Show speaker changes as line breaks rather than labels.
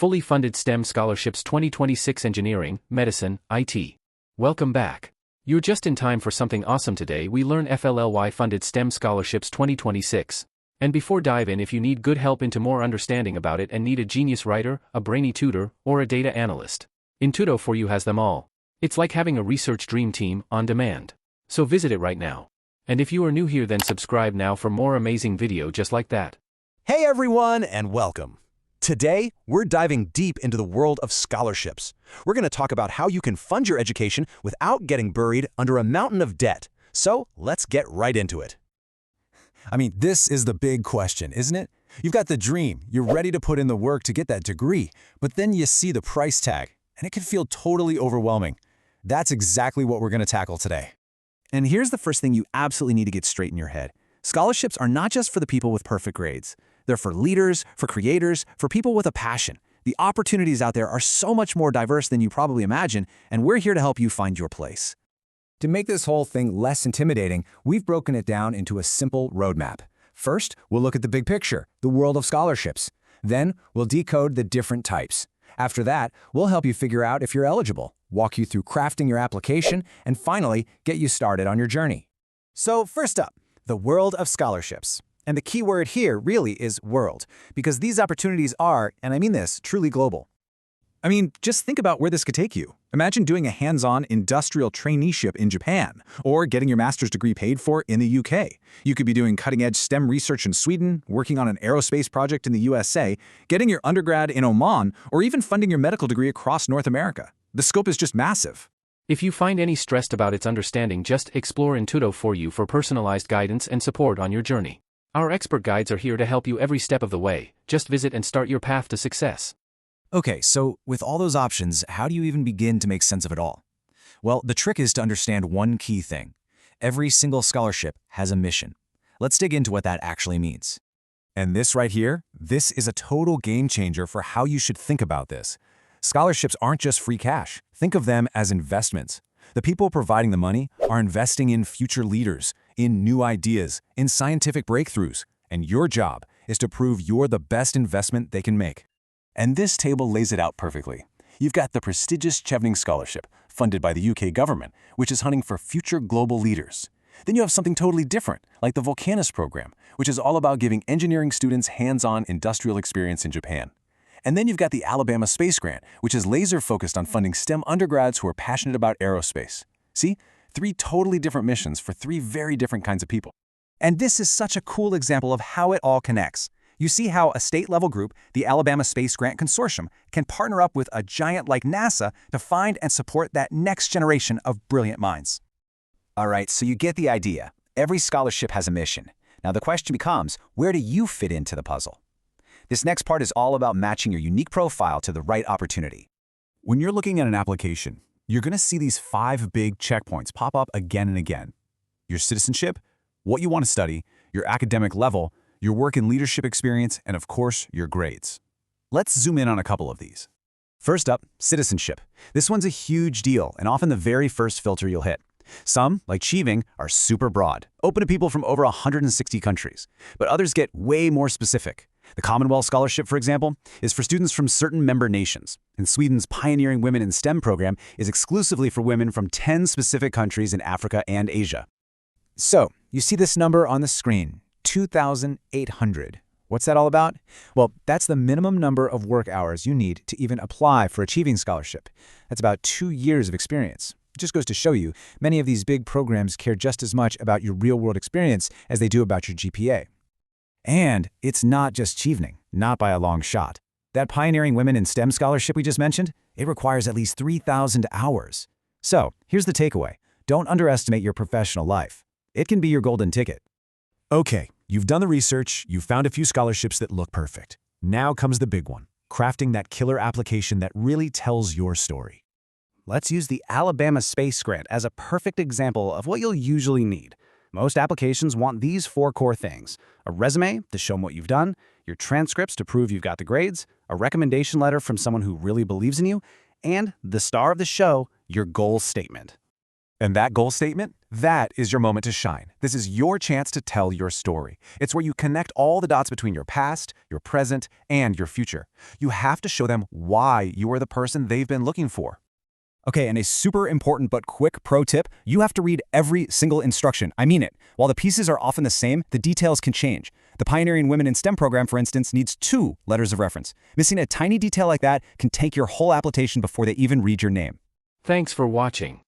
Fully Funded STEM Scholarships 2026 Engineering, Medicine, IT. Welcome back. You're just in time for something awesome today. We learn FLLY Funded STEM Scholarships 2026. And before dive in, if you need good help into more understanding about it and need a genius writer, a brainy tutor, or a data analyst, Tutors has them all. It's like having a research dream team on demand. So visit it right now. And if you are new here, then subscribe now for more amazing video just like that.
Hey everyone, and welcome. Today, we're diving deep into the world of scholarships. We're going to talk about how you can fund your education without getting buried under a mountain of debt. So let's get right into it. This is the big question, isn't it? You've got the dream, you're ready to put in the work to get that degree, but then you see the price tag, and it can feel totally overwhelming. That's exactly what we're going to tackle today. And here's the first thing you absolutely need to get straight in your head. Scholarships are not just for the people with perfect grades. They're for leaders, for creators, for people with a passion. The opportunities out there are so much more diverse than you probably imagine, and we're here to help you find your place. To make this whole thing less intimidating, we've broken it down into a simple roadmap. First, we'll look at the big picture, the world of scholarships. Then, we'll decode the different types. After that, we'll help you figure out if you're eligible, walk you through crafting your application, and finally, get you started on your journey. So first up, the world of scholarships. And the key word here really is world, because these opportunities are, and I mean this, truly global. Just think about where this could take you. Imagine doing a hands-on industrial traineeship in Japan, or getting your master's degree paid for in the UK. You could be doing cutting-edge STEM research in Sweden, working on an aerospace project in the USA, getting your undergrad in Oman, or even funding your medical degree across North America. The scope is just massive.
If you find any stressed about its understanding, just explore Tutors for personalized guidance and support on your journey. Our expert guides are here to help you every step of the way. Just visit and start your path to success.
Okay, so with all those options, how do you even begin to make sense of it all? Well, the trick is to understand one key thing. Every single scholarship has a mission. Let's dig into what that actually means. And this right here, this is a total game changer for how you should think about this. Scholarships aren't just free cash. Think of them as investments. The people providing the money are investing in future leaders, in new ideas, in scientific breakthroughs, and your job is to prove you're the best investment they can make. And this table lays it out perfectly. You've got the prestigious Chevening Scholarship, funded by the UK government, which is hunting for future global leaders. Then you have something totally different, like the Volcanus program, which is all about giving engineering students hands-on industrial experience in Japan. And then you've got the Alabama Space Grant, which is laser-focused on funding STEM undergrads who are passionate about aerospace. See? 3 totally different missions for 3 very different kinds of people. And this is such a cool example of how it all connects. You see how a state-level group, the Alabama Space Grant Consortium, can partner up with a giant like NASA to find and support that next generation of brilliant minds. All right, so you get the idea. Every scholarship has a mission. Now the question becomes, where do you fit into the puzzle? This next part is all about matching your unique profile to the right opportunity. When you're looking at an application, you're going to see these 5 big checkpoints pop up again and again. Your citizenship, what you want to study, your academic level, your work and leadership experience, and of course, your grades. Let's zoom in on a couple of these. First up, citizenship. This one's a huge deal and often the very first filter you'll hit. Some, like Chevening, are super broad, open to people from over 160 countries, but others get way more specific. The Commonwealth Scholarship, for example, is for students from certain member nations, and Sweden's Pioneering Women in STEM program is exclusively for women from 10 specific countries in Africa and Asia. So, you see this number on the screen, 2,800. What's that all about? Well, that's the minimum number of work hours you need to even apply for a Chevening Scholarship. That's about 2 years of experience. It just goes to show you, many of these big programs care just as much about your real-world experience as they do about your GPA. And it's not just Chevening, not by a long shot. That Pioneering Women in STEM scholarship we just mentioned, it requires at least 3,000 hours. So, here's the takeaway. Don't underestimate your professional life. It can be your golden ticket. Okay, you've done the research, you've found a few scholarships that look perfect. Now comes the big one, crafting that killer application that really tells your story. Let's use the Alabama Space Grant as a perfect example of what you'll usually need. Most applications want these 4 core things: a resume to show 'em what you've done, your transcripts to prove you've got the grades, a recommendation letter from someone who really believes in you, and the star of the show, your goal statement. And that goal statement?
That is your moment to shine. This is your chance to tell your story. It's where you connect all the dots between your past, your present, and your future. You have to show them why you are the person they've been looking for.
Okay, and a super important but quick pro tip, you have to read every single instruction. I mean it. While the pieces are often the same, the details can change. The Pioneering Women in STEM program, for instance, needs 2 letters of reference. Missing a tiny detail like that can tank your whole application before they even read your name.
Thanks for watching.